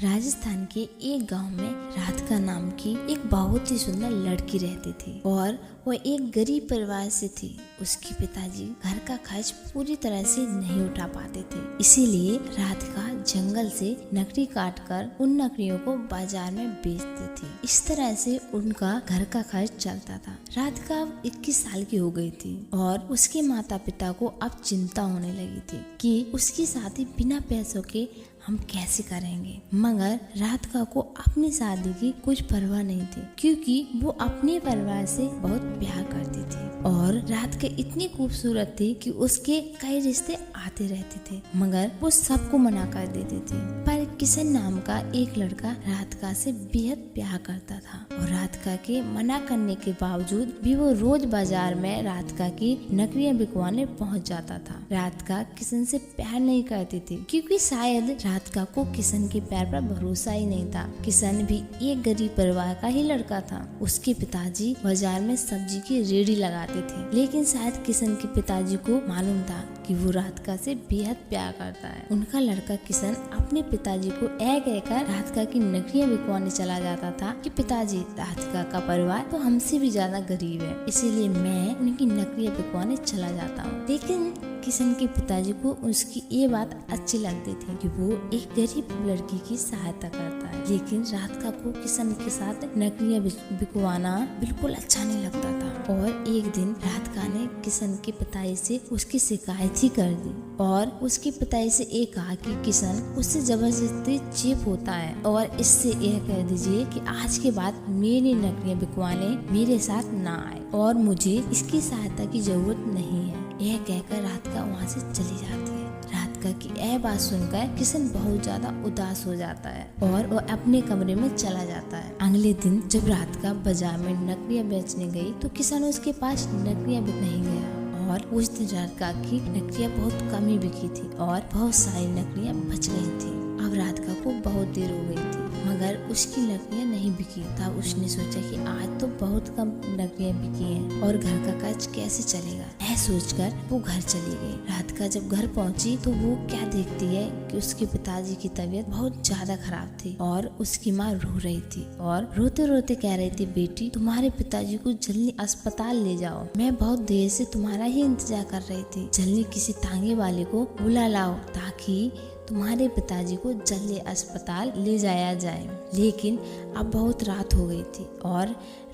राजस्थान के एक गांव में राधिका नाम की एक बहुत ही सुंदर लड़की रहती थी और वो एक गरीब परिवार से थी। उसके पिताजी घर का खर्च पूरी तरह से नहीं उठा पाते थे, इसीलिए राधिका जंगल से लकड़ी काट कर उन लकड़ियों को बाजार में बेचती थी। इस तरह से उनका घर का खर्च चलता था। राधिका 21 साल की हो गई थी और उसके माता पिता को अब चिंता होने लगी थी कि उसकी शादी बिना पैसों के हम कैसे करेंगे। मगर राधिका को अपनी शादी की कुछ परवाह नहीं थी, क्योंकि वो अपने परिवार से बहुत प्यार करती थी और राधिका इतनी खूबसूरत थी कि उसके कई रिश्ते आते रहते थे, मगर वो सबको मना कर देती थी। पर किशन नाम का एक लड़का राधिका से बेहद प्यार करता था और राधिका के मना करने के बावजूद भी वो रोज बाजार में राधिका की लकड़ियां बिकवाने पहुंच जाता था। राधिका किशन से प्यार नहीं करती थी, क्योंकि शायद राधिका को किशन के प्यार पर भरोसा ही नहीं था। किशन भी एक गरीब परिवार का ही लड़का था। उसके पिताजी बाजार में सब्जी की रेहड़ी लगाते थे, लेकिन शायद किशन के पिताजी को मालूम था कि वो राधिका से बेहद प्यार करता है। उनका लड़का किशन अपने पिताजी को कहकर राधिका की लकड़ियां बिकवाने चला जाता था कि पिताजी, राधिका का परिवार तो हमसे भी ज्यादा गरीब है, इसीलिए मैं उनकी लकड़ियां बिकवाने चला जाता हूँ। लेकिन किशन के पिताजी को उसकी ये बात अच्छी लगती थी कि वो एक गरीब लड़की की सहायता करता है, लेकिन राधिका को किशन के साथ लकड़ियां बिकवाना बिल्कुल अच्छा नहीं लगता था। और एक दिन राधिका ने किशन के पिताजी से उसकी शिकायत ही कर दी और उसके पिताजी से ये कहा कि किशन उससे जबरदस्ती चीप होता है और इससे यह कह दीजिए कि आज के बाद मेरी लकड़ियां बिकवाने मेरे साथ ना आए और मुझे इसकी सहायता की जरूरत नहीं है। यह कहकर राधिका वहाँ से चली जाती है। राधिका की यह बात सुनकर किशन बहुत ज्यादा उदास हो जाता है और वो अपने कमरे में चला जाता है। अगले दिन जब राधिका बाजार में लकड़ियां बेचने गई तो किशन उसके पास लकड़ियां भी नहीं गया और उस दिन राधिका की लकड़ियां बहुत कम ही बिकी थी और बहुत सारी लकड़ियां बच गई थी। अब राधिका को बहुत देर हो गई थी, मगर उसकी लकड़ियां नहीं बिकी। तब उसने सोचा कि आज तो बहुत कम लकड़ियां बिकी हैं और घर का खर्च कैसे चलेगा। यह सोचकर वो घर चली गई। राधिका जब घर पहुंची तो वो क्या देखती है कि उसके पिताजी की तबीयत बहुत ज्यादा खराब थी और उसकी माँ रो रही थी और रोते रोते कह रही थी, बेटी तुम्हारे पिताजी को जल्दी अस्पताल ले जाओ, मैं बहुत देर से तुम्हारा ही इंतजार कर रही थी, जल्दी किसी तांगे वाले को बुला लाओ ताकि तुम्हारे पिताजी को जल्दी अस्पताल ले जाया जाए। लेकिन अब बहुत रात हो गई थी और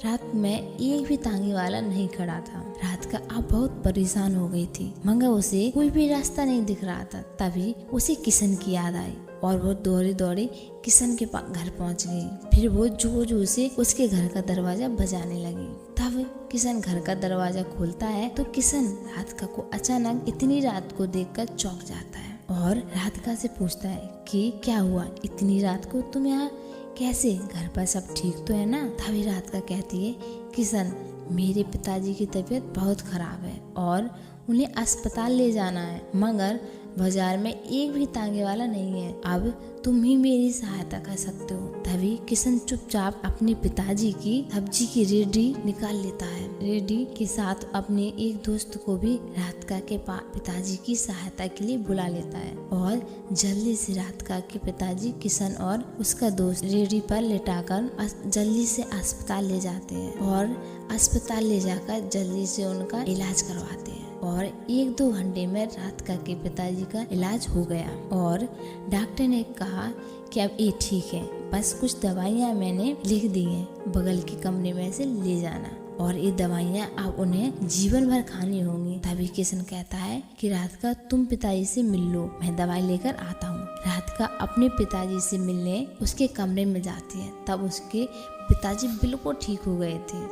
रात में एक भी तांगे वाला नहीं खड़ा था। राधिका अब बहुत परेशान हो गई थी, मगर उसे कोई भी रास्ता नहीं दिख रहा था। तभी उसे किशन की याद आई और वो दौड़े दौड़े किशन के घर पहुंच गई। फिर वो जोर जोर से उसके घर का दरवाजा बजाने लगी। तब किशन घर का दरवाजा खोलता है तो किशन राधिका को अचानक इतनी रात को देखकर चौंक जाता है और राधिका से पूछता है कि क्या हुआ, इतनी रात को तुम यहाँ कैसे, घर पर सब ठीक तो है ना। तभी राधिका कहती है, किशन मेरे पिताजी की तबीयत बहुत खराब है और उन्हें अस्पताल ले जाना है, मगर बाजार में एक भी तांगे वाला नहीं है, अब तुम ही मेरी सहायता कर सकते हो। तभी किशन चुपचाप अपने पिताजी की सब्जी की रेहड़ी निकाल लेता है। रेहड़ी के साथ अपने एक दोस्त को भी राधिका के पिताजी की सहायता के लिए बुला लेता है और जल्दी से राधिका के पिताजी किशन और उसका दोस्त रेहड़ी पर लेटाकर जल्दी से अस्पताल ले जाते हैं और अस्पताल ले जाकर जल्दी से उनका इलाज करवाते हैं और 1-2 घंटे में राधिका के पिताजी का इलाज हो गया और डॉक्टर ने कहा कि अब ये ठीक है, बस कुछ दवाइयाँ मैंने लिख दी हैं, बगल के कमरे में से ले जाना और ये दवाइयाँ अब उन्हें जीवन भर खानी होंगी। तभी किशन कहता है कि राधिका तुम पिताजी से मिल लो, मैं दवाई लेकर आता हूँ। राधिका अपने पिताजी से मिलने उसके कमरे में जाती है। तब उसके पिताजी बिल्कुल ठीक हो गए थे।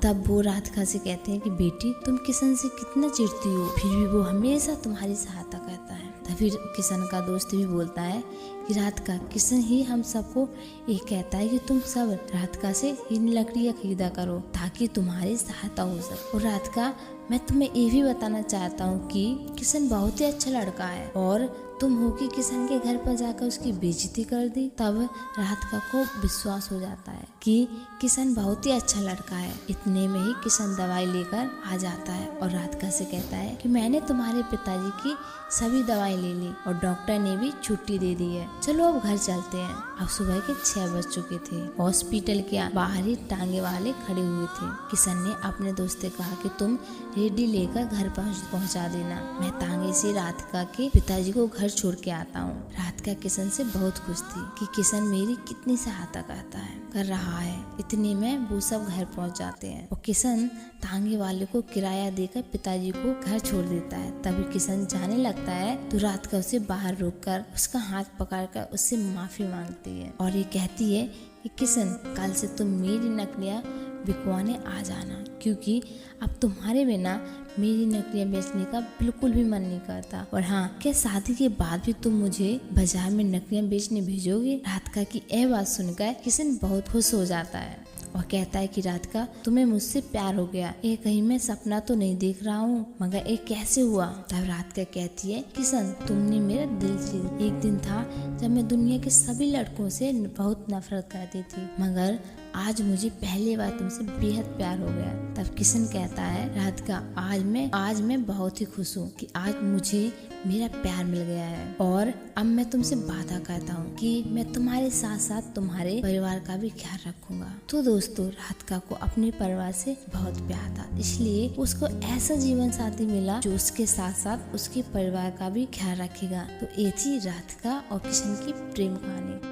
तब वो राधिका से कहते हैं कि बेटी तुम किशन से कितना चिढ़ती हो, फिर भी वो हमेशा तुम्हारी सहायता करता है। तभी किशन का दोस्त भी बोलता है कि राधिका, किशन ही हम सबको ये कहता है कि तुम सब राधिका से इन लकड़ियाँ खरीदा करो ताकि तुम्हारी सहायता हो सके। और राधिका, मैं तुम्हें ये भी बताना चाहता हूँ कि किशन बहुत ही अच्छा लड़का है और तुम हो कि किशन के घर पर जाकर उसकी बेइज्जती कर दी। तब राधिका को विश्वास हो जाता है कि किशन बहुत ही अच्छा लड़का है। इतने में ही किशन दवाई लेकर आ जाता है और राधिका से कहता है कि मैंने तुम्हारे पिताजी की सभी दवाई ले ली और डॉक्टर ने भी छुट्टी दे दी है, चलो अब घर चलते हैं। अब सुबह के 6 बज चुके थे। हॉस्पिटल के बाहर ही टांगे वाले खड़े हुए थे। किशन ने अपने दोस्त से कहा कि तुम रेडी लेकर घर पहुंचा देना, मैं टांगे से राधिका के पिताजी को घर छोड़ के आता हूँ। राधिका किशन से बहुत खुश थी कि किशन मेरी कितनी सहायता कर रहा है। इतने में वो सब घर पहुंच जाते हैं और किशन टांगे वाले को किराया देकर पिताजी को घर छोड़ देता है। तभी किशन जाने लगता है तो राधिका उसे बाहर रोककर उसका हाथ पकड़कर उससे माफी मांगती है और ये कहती है कि किशन कल से तुम मेरी नकलियाँ बिकवाने आ जाना, क्योंकि अब तुम्हारे बिना मेरी नकलियाँ बेचने का बिल्कुल भी मन नहीं करता। और हाँ, क्या शादी के बाद भी तुम मुझे बाजार में नकलियाँ बेचने भेजोगे? राधिका की यह बात सुनकर किशन बहुत खुश हो जाता है और कहता है कि राधिका तुम्हें मुझसे प्यार हो गया, ये कहीं मैं सपना तो नहीं देख रहा हूँ, मगर ये कैसे हुआ? तब राधिका कहती है किशन तुमने मेरा दिल जीत। एक दिन था जब मैं दुनिया के सभी लड़कों से बहुत नफरत करती थी, मगर आज मुझे पहली बार तुमसे बेहद प्यार हो गया। तब किशन कहता है राधिका आज मैं बहुत ही खुश हूँ कि आज मुझे मेरा प्यार मिल गया है और अब मैं तुमसे वादा करता हूँ कि मैं तुम्हारे साथ साथ तुम्हारे परिवार का भी ख्याल रखूंगा। तो दोस्तों, राधिका को अपने परिवार से बहुत प्यार था, इसलिए उसको ऐसा जीवन साथी मिला जो उसके साथ साथ उसके परिवार का भी ख्याल रखेगा। तो ये थी राधिका और किशन की प्रेम कहानी।